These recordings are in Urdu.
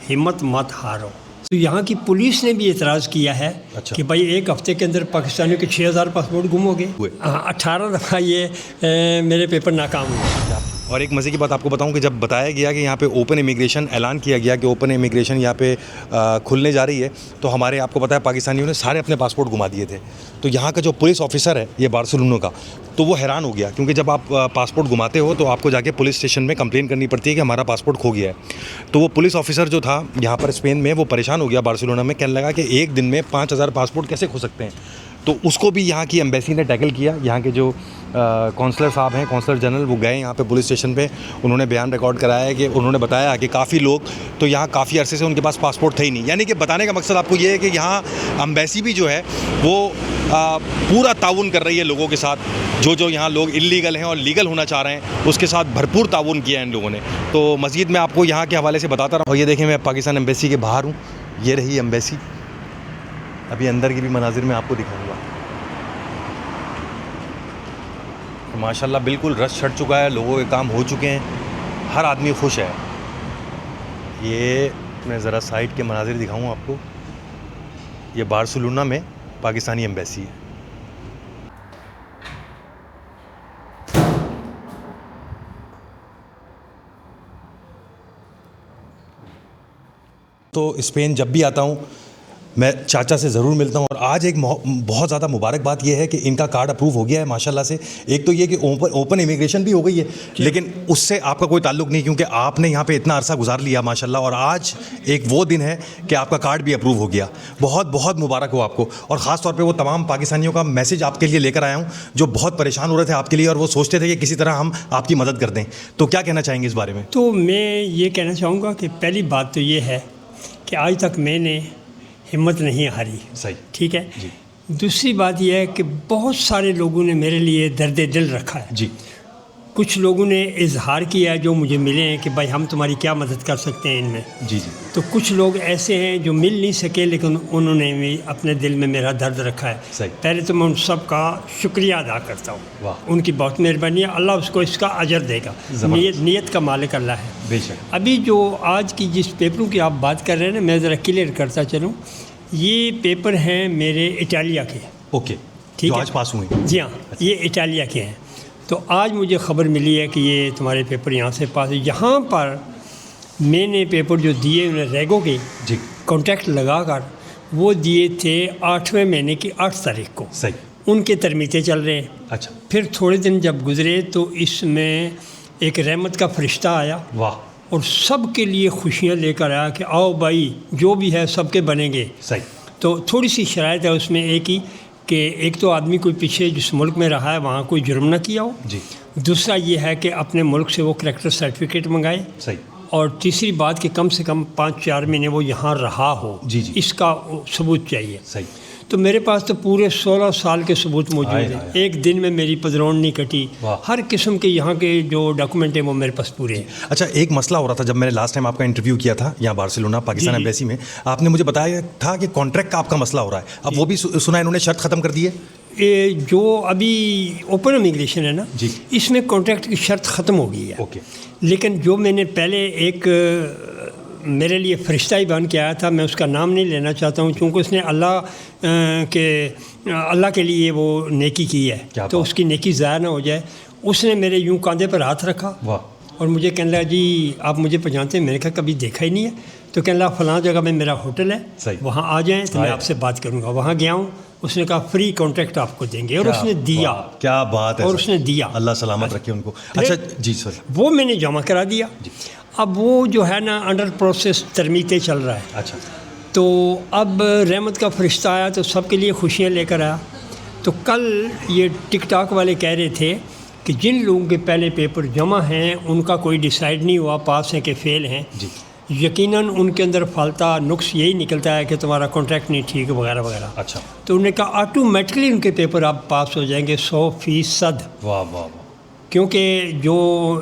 ہمت مت ہارو. تو یہاں کی پولیس نے بھی اعتراض کیا ہے کہ بھائی ایک ہفتے کے اندر پاکستانیوں کے 6000 پاسپورٹ گم ہو گئے. 18 دفعہ یہ میرے پیپر ناکام ہوئے. اور ایک مزے کی بات آپ کو بتاؤں کہ جب بتایا گیا کہ یہاں پہ اوپن امیگریشن اعلان کیا گیا کہ اوپن امیگریشن یہاں پہ کھلنے جا رہی ہے، تو ہمارے آپ کو پتہ ہے پاکستانیوں نے سارے اپنے پاسپورٹ گما دیے تھے. تو یہاں کا جو پولیس آفیسر ہے یہ بارسلونہ کا، تو وہ حیران ہو گیا، کیونکہ جب آپ پاسپورٹ گماتے ہو تو آپ کو جا کے پولیس اسٹیشن میں کمپلین کرنی پڑتی ہے کہ ہمارا پاسپورٹ کھو گیا ہے. تو وہ پولیس آفیسر جو تھا یہاں پر اسپین میں، وہ پریشان ہو گیا بارسلونہ میں، کہنے لگا کہ ایک دن میں 5000 پاسپورٹ کیسے کھو سکتے ہیں. تو اس کو بھی یہاں کی ایمبیسی نے ٹیکل کیا. یہاں کے جو کونسلر صاحب ہیں، کونسلر جنرل، وہ گئے یہاں پہ پولیس اسٹیشن پہ، انہوں نے بیان ریکارڈ کرایا کہ انہوں نے بتایا کہ کافی لوگ تو یہاں کافی عرصے سے ان کے پاس پاسپورٹ تھے ہی نہیں. یعنی کہ بتانے کا مقصد آپ کو یہ ہے کہ یہاں ایمبیسی بھی جو ہے وہ پورا تعاون کر رہی ہے لوگوں کے ساتھ. جو یہاں لوگ انلیگل ہیں اور لیگل ہونا چاہ رہے ہیں اس کے ساتھ بھرپور تعاون کیا ہے ان لوگوں نے. تو مزید میں آپ کو یہاں کے حوالے سے بتاتا رہا ہوں. اور یہ دیکھیں میں پاکستان ایمبیسی کے باہر ہوں، یہ رہی ایمبیسی. ابھی اندر کی بھی مناظر میں آپ کو دکھاؤں گا. ماشاءاللہ بالکل رش چھٹ چکا ہے، لوگوں کے کام ہو چکے ہیں، ہر آدمی خوش ہے. یہ میں ذرا سائٹ کے مناظر دکھاؤں آپ کو. یہ بارسلونہ میں پاکستانی ایمبیسی ہے. تو اسپین جب بھی آتا ہوں میں چاچا سے ضرور ملتا ہوں. اور آج ایک بہت زیادہ مبارک بات یہ ہے کہ ان کا کارڈ اپروو ہو گیا ہے ماشاءاللہ سے. ایک تو یہ کہ اوپن امیگریشن بھی ہو گئی ہے، لیکن اس سے آپ کا کوئی تعلق نہیں، کیونکہ آپ نے یہاں پہ اتنا عرصہ گزار لیا ماشاءاللہ. اور آج ایک وہ دن ہے کہ آپ کا کارڈ بھی اپروو ہو گیا. بہت بہت مبارک ہو آپ کو. اور خاص طور پہ وہ تمام پاکستانیوں کا میسج آپ کے لیے لے کر آیا ہوں جو بہت پریشان ہو رہے تھے آپ کے لیے، اور وہ سوچتے تھے کہ کسی طرح ہم آپ کی مدد کر دیں. تو کیا کہنا چاہیں گے اس بارے میں؟ تو میں یہ کہنا چاہوں گا کہ پہلی بات تو یہ ہے کہ آج تک میں نے ہمت نہیں ہاری. صحیح. ٹھیک ہے جی. دوسری بات یہ ہے کہ بہت سارے لوگوں نے میرے لیے درد دل رکھا ہے. جی. کچھ لوگوں نے اظہار کیا ہے جو مجھے ملے ہیں کہ بھائی ہم تمہاری کیا مدد کر سکتے ہیں ان میں. جی جی. تو کچھ لوگ ایسے ہیں جو مل نہیں سکے لیکن انہوں نے بھی اپنے دل میں میرا درد رکھا ہے. صحیح. پہلے تو میں ان سب کا شکریہ ادا کرتا ہوں. واہ. ان کی بہت مہربانی ہے. اللہ اس کو اس کا اجر دے گا. نیت کا مالک اللہ ہے. بے شک. ابھی جو آج کی جس پیپروں کی آپ بات کر رہے ہیں نا، میں ذرا کلیئر کرتا چلوں. یہ پیپر ہیں میرے اٹالیا کے. اوکے. ٹھیک جو ہے. آج پاس ہوئے. جی ہاں. یہ اٹالیا کے ہیں. تو آج مجھے خبر ملی ہے کہ یہ تمہارے پیپر یہاں سے پاس ہے. یہاں پر میں نے پیپر جو دیے انہیں ریگو کے جی کانٹیکٹ لگا کر وہ دیے تھے 8ویں مہینے کی 8 تاریخ کو. صحیح. ان کے ترمیتے چل رہے ہیں. اچھا. پھر تھوڑے دن جب گزرے تو اس میں ایک رحمت کا فرشتہ آیا. واہ. اور سب کے لیے خوشیاں لے کر آیا کہ آؤ بھائی جو بھی ہے سب کے بنیں گے. صحیح. تو تھوڑی سی شرائط ہے اس میں ایک ہی کہ ایک تو آدمی کوئی پیچھے جس ملک میں رہا ہے وہاں کوئی جرم نہ کیا ہو. جی. دوسرا یہ ہے کہ اپنے ملک سے وہ کریکٹر سرٹیفکیٹ منگائے. صحیح. اور تیسری بات کہ کم سے کم 5-4 مہینے وہ یہاں رہا ہو. جی جی. اس کا ثبوت چاہیے. صحیح. تو میرے پاس تو پورے 16 سال کے ثبوت موجود ہیں. ایک دن میں میری پدرون نہیں کٹی. ہر قسم کے یہاں کے جو ڈاکومنٹ ہیں وہ میرے پاس پورے ہیں. اچھا ایک مسئلہ ہو رہا تھا جب میں نے لاسٹ ٹائم آپ کا انٹرویو کیا تھا یہاں بارسلونہ پاکستان ایمبیسی میں، آپ نے مجھے بتایا تھا کہ کانٹریکٹ کا آپ کا مسئلہ ہو رہا ہے. اب وہ بھی سنا انہوں نے شرط ختم کر دی ہے. جو ابھی اوپن امیگریشن ہے نا جی، اس میں کانٹریکٹ کی شرط ختم ہو گئی ہے. اوکے. لیکن جو میں نے پہلے ایک میرے لیے فرشتہ ہی بن کے آیا تھا، میں اس کا نام نہیں لینا چاہتا ہوں کیونکہ اس نے اللہ کے لیے وہ نیکی کی ہے تو اس کی نیکی ضائع نہ ہو جائے. اس نے میرے یوں کاندھے پر ہاتھ رکھا اور مجھے کہنے لگا جی آپ مجھے پہچانتے ہیں؟ میں نے کہا کبھی دیکھا ہی نہیں ہے. تو کہنے لگا فلاں جگہ میں میرا ہوٹل ہے وہاں آ جائیں تو میں آپ سے بات کروں گا. وہاں گیا ہوں. اس نے کہا فری کانٹریکٹ آپ کو دیں گے اور اس نے دیا. کیا بات ہے. اور اس نے دیا. اللہ سلامت رکھے ان کو. اچھا جی سر. وہ میں نے جمع کرا دیا. اب وہ جو ہے نا انڈر پروسیس ترمیتے چل رہا ہے. اچھا. تو اب رحمت کا فرشتہ آیا تو سب کے لیے خوشیاں لے کر آیا. تو کل یہ ٹک ٹاک والے کہہ رہے تھے کہ جن لوگوں کے پہلے پیپر جمع ہیں ان کا کوئی ڈیسائیڈ نہیں ہوا پاس ہیں کہ فیل ہیں. جی. یقیناً ان کے اندر فالتہ نقص یہی نکلتا ہے کہ تمہارا کانٹریکٹ نہیں ٹھیک وغیرہ وغیرہ. اچھا. تو انہوں نے کہا آٹومیٹکلی ان کے پیپر آپ پاس ہو جائیں گے 100%. واہ واہ. کیونکہ جو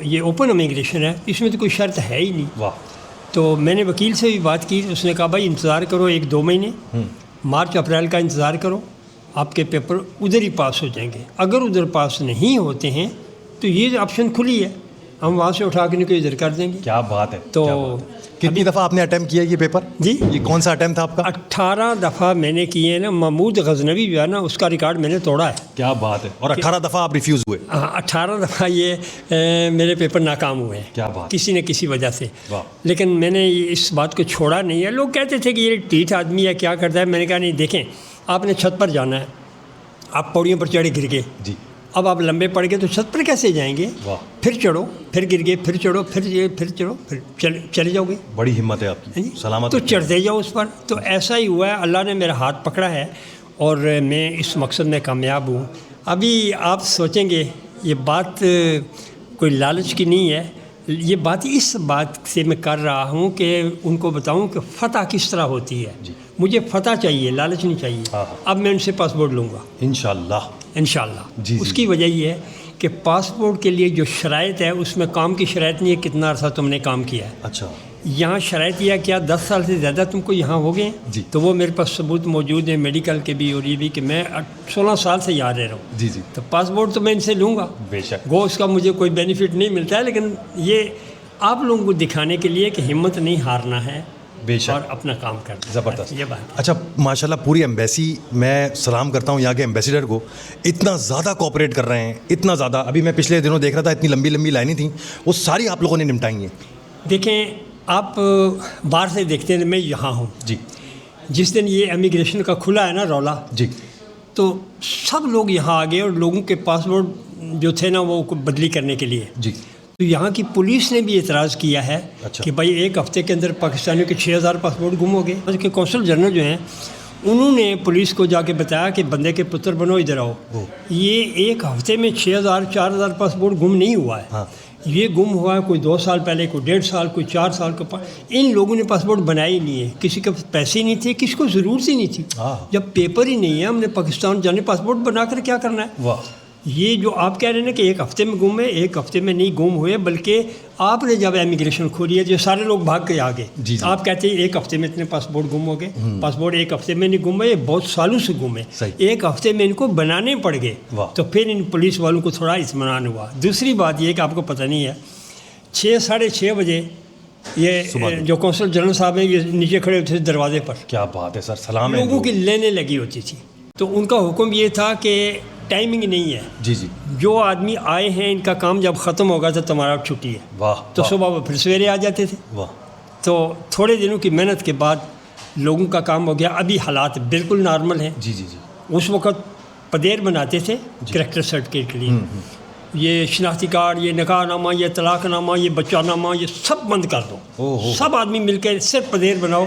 یہ اوپن امیگریشن ہے اس میں تو کوئی شرط ہے ہی نہیں. واہ. تو میں نے وکیل سے بھی بات کی. اس نے کہا بھائی انتظار کرو 1-2 مہینے، مارچ اپریل کا انتظار کرو، آپ کے پیپر ادھر ہی پاس ہو جائیں گے. اگر ادھر پاس نہیں ہوتے ہیں تو یہ آپشن کھلی ہے ہم وہاں سے اٹھا کے ان کو ادھر کر دیں گے. کیا بات ہے. تو کتنی دفعہ آپ نے اٹیمپٹ کیا یہ پیپر؟ جی یہ کون سا اٹیمپٹ تھا آپ کا؟ 18 دفعہ میں نے کیے ہیں نا. محمود غزنوی جو ہے نا اس کا ریکارڈ میں نے توڑا ہے. کیا بات ہے. اور 18 دفعہ آپ ریفیوز ہوئے؟ 18 دفعہ یہ میرے پیپر ناکام ہوئے ہیں. کیا بات. کسی نہ کسی وجہ سے. واہ. لیکن میں نے اس بات کو چھوڑا نہیں ہے. لوگ کہتے تھے کہ یہ ٹھیٹ آدمی ہے کیا کرتا ہے. میں نے کہا نہیں دیکھیں آپ نے چھت پر جانا ہے. آپ پوڑیوں پر چڑھے گر گئے. جی. اب آپ لمبے پڑ گئے تو چھت پر کیسے جائیں گے؟ واہ. پھر چڑھو پھر گر گئے پھر چڑھو پھر چڑھو پھر چلے جاؤ گے. بڑی ہمت ہے آپ کی. سلامت. تو چڑھتے جاؤ اس پر. تو ایسا ہی ہوا ہے. اللہ نے میرا ہاتھ پکڑا ہے اور میں اس مقصد میں کامیاب ہوں. ابھی آپ سوچیں گے یہ بات کوئی لالچ کی نہیں ہے. یہ بات اس بات سے میں کر رہا ہوں کہ ان کو بتاؤں کہ فتح کس طرح ہوتی ہے. جی. مجھے فتح چاہیے لالچ نہیں چاہیے. اب میں ان سے پاسپورٹ لوں گا انشاءاللہ. جی. اس کی وجہ یہ ہے کہ پاسپورٹ کے لیے جو شرائط ہے اس میں کام کی شرائط نہیں ہے کتنا عرصہ تم نے کام کیا ہے. اچھا. یہاں شرائط یہ کیا 10 سال سے زیادہ تم کو یہاں ہو گئے. جی. تو وہ میرے پاس ثبوت موجود ہیں میڈیکل کے بھی اور یہ بھی کہ میں 16 سال سے یہاں رہ رہا ہوں. جی جی. تو پاسپورٹ تو میں ان سے لوں گا. بے شک. وہ اس کا مجھے کوئی بینیفٹ نہیں ملتا ہے لیکن یہ آپ لوگوں کو دکھانے کے لیے کہ ہمت نہیں ہارنا ہے. بے شک. اور اپنا کام کرنا. زبردست. یہ بات. اچھا ماشاءاللہ پوری ایمبیسی میں سلام کرتا ہوں یہاں کے ایمبیسیڈر کو. اتنا زیادہ کوآپریٹ کر رہے ہیں اتنا زیادہ. ابھی میں پچھلے دنوں دیکھ رہا تھا اتنی لمبی لمبی لائنیں تھیں وہ ساری آپ لوگوں نے نمٹائی ہیں. دیکھیں آپ باہر سے دیکھتے ہیں میں یہاں ہوں. جی. جس دن یہ امیگریشن کا کھلا ہے نا رولا. جی. تو سب لوگ یہاں آ گئے اور لوگوں کے پاسپورٹ جو تھے نا وہ بدلی کرنے کے لیے. جی. تو یہاں کی پولیس نے بھی اعتراض کیا ہے. اچھا. کہ بھائی ایک ہفتے کے اندر پاکستانیوں کے 6000 پاسپورٹ گم ہو گئے. کہ کونسل جنرل جو ہیں انہوں نے پولیس کو جا کے بتایا کہ بندے کے پتر بنو ادھر آؤ. یہ ایک ہفتے میں 6000 4000 پاسپورٹ گم نہیں ہوا ہے. ہاں. یہ گم ہوا ہے کوئی 2 سال پہلے کوئی 1.5 سال کوئی 4 سال کا. ان لوگوں نے پاسپورٹ بنایا ہی نہیں ہے. کسی کے پیسے نہیں تھے کسی کو ضرورت ہی نہیں تھی. جب پیپر ہی نہیں ہے ہم نے پاکستان جانے پاسپورٹ بنا کر کیا کرنا ہے. واہ. یہ جو آپ کہہ رہے ہیں کہ ایک ہفتے میں گم ہے ایک ہفتے میں نہیں گم ہوئے بلکہ آپ نے جب امیگریشن کھولی ہے جو سارے لوگ بھاگ کے آ گئے. جی. آپ کہتے ہیں ایک ہفتے میں اتنے پاسپورٹ گم ہو گئے. پاسپورٹ ایک ہفتے میں نہیں گم ہے یہ بہت سالوں سے گم ہے. ایک ہفتے میں ان کو بنانے پڑ گئے. تو پھر ان پولیس والوں کو تھوڑا اطمینان ہوا. دوسری بات یہ کہ آپ کو پتہ نہیں ہے 6 ساڑھے 6 بجے یہ جو کونسل جنرل صاحب ہیں یہ نیچے کھڑے ہوتے تھے دروازے پر. کیا بات ہے سر. سلام. لوگوں کی لینے لگی ہوتی تھی. تو ان کا حکم یہ تھا کہ ٹائمنگ نہیں ہے. جی جی. جو آدمی آئے ہیں ان کا کام جب ختم ہوگا تو تمہارا چھٹی ہے. واہ. تو صبح وہ پھر سویرے آ جاتے تھے. واہ. تو تھوڑے دنوں کی محنت کے بعد لوگوں کا کام ہو گیا. ابھی حالات بالکل نارمل ہیں. جی جی جی. اس وقت پدیر بناتے تھے کریکٹر سرٹیفکیٹ کے لیے. یہ شناختی کارڈ یہ نکاح نامہ یہ طلاق نامہ یہ بچہ نامہ یہ سب بند کر دو. سب آدمی مل کے صرف پدیر بناؤ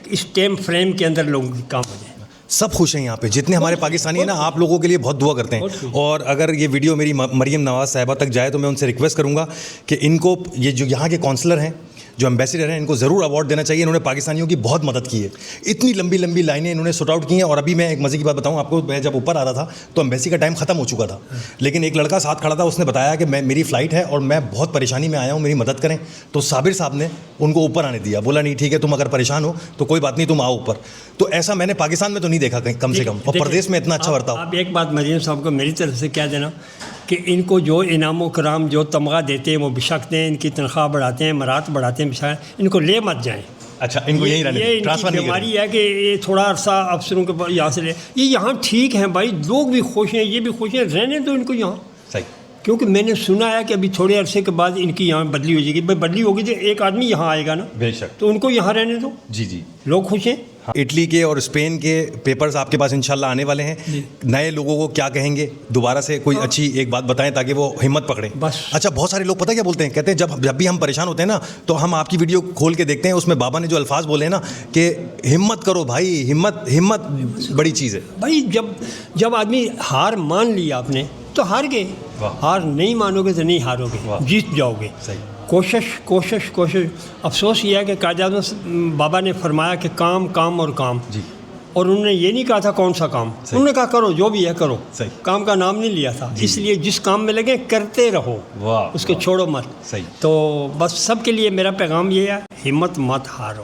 اس ٹائم فریم کے اندر لوگوں کی کام ہو جائے. سب خوش ہیں یہاں پہ جتنے ہمارے پاکستانی ہیں نا. آپ لوگوں کے لیے بہت دعا کرتے ہیں. اور اگر یہ ویڈیو میری مریم نواز صاحبہ تک جائے تو میں ان سے ریکویسٹ کروں گا کہ ان کو یہ جو یہاں کے کونسلر ہیں جو ایمبیسیڈر ہیں ان کو ضرور ایوارڈ دینا چاہیے. انہوں نے پاکستانیوں کی بہت مدد کی ہے. اتنی لمبی لمبی لائنیں انہوں نے سورٹ آؤٹ کی ہیں. اور ابھی میں ایک مزے کی بات بتاؤں آپ کو. میں جب اوپر آ رہا تھا تو ایمبیسی کا ٹائم ختم ہو چکا تھا لیکن ایک لڑکا ساتھ کھڑا تھا. اس نے بتایا کہ میری فلائٹ ہے اور میں بہت پریشانی میں آیا ہوں میری مدد کریں. تو صابر صاحب نے ان کو اوپر آنے دیا. بولا نہیں ٹھیک ہے تم اگر پریشان ہو تو کوئی بات نہیں تم آؤ اوپر. تو ایسا میں نے پاکستان میں تو نہیں دیکھا کم سے کم. اور پردیش میں اتنا اچھا برتاؤ. آپ ایک بات مریم صاحب کو میری طرف سے کہہ دینا کہ ان کو جو انعام و کرام جو تمغہ دیتے ہیں وہ بشک دیں. ان کی تنخواہ بڑھاتے ہیں مرات بڑھاتے ہیں بشک ان کو لے مت جائیں. اچھا. ان کو یہیں رہنے یہ ان کی بیماری ہے کہ یہ تھوڑا عرصہ افسروں کے یہاں سے لے. یہ یہاں ٹھیک ہیں بھائی لوگ بھی خوش ہیں یہ بھی خوش ہیں رہنے دو ان کو یہاں. صحیح. کیونکہ میں نے سنا ہے کہ ابھی تھوڑے عرصے کے بعد ان کی یہاں بدلی ہو جائے گی. بھائی بدلی ہوگی تو ایک آدمی یہاں آئے گا نا. بے شک. تو ان کو یہاں رہنے دو. جی جی. لوگ خوش ہیں. اٹلی کے اور اسپین کے پیپرز آپ کے پاس انشاءاللہ آنے والے ہیں. نئے لوگوں کو کیا کہیں گے دوبارہ سے کوئی اچھی ایک بات بتائیں تاکہ وہ ہمت پکڑیں. بس. اچھا بہت سارے لوگ پتہ کیا بولتے ہیں کہتے ہیں جب بھی ہم پریشان ہوتے ہیں نا تو ہم آپ کی ویڈیو کھول کے دیکھتے ہیں. اس میں بابا نے جو الفاظ بولے ہیں نا کہ ہمت کرو بھائی. ہمت بڑی چیز ہے بھائی. جب آدمی ہار مان لی آپ نے تو ہار گئے. ہار نہیں مانو گے تو نہیں ہارو گے. جیت جاؤ گے. صحیح. کوشش. افسوس یہ ہے کہ قائد اعظم بابا نے فرمایا کہ کام اور کام. جی. اور انہوں نے یہ نہیں کہا تھا کون سا کام. انہوں نے کہا کرو جو بھی ہے کرو. صحیح. کام کا نام نہیں لیا تھا. اس لیے جس کام میں لگے کرتے رہو. اس کو چھوڑو مت. صحیح. تو بس سب کے لیے میرا پیغام یہ ہے ہمت مت ہارو.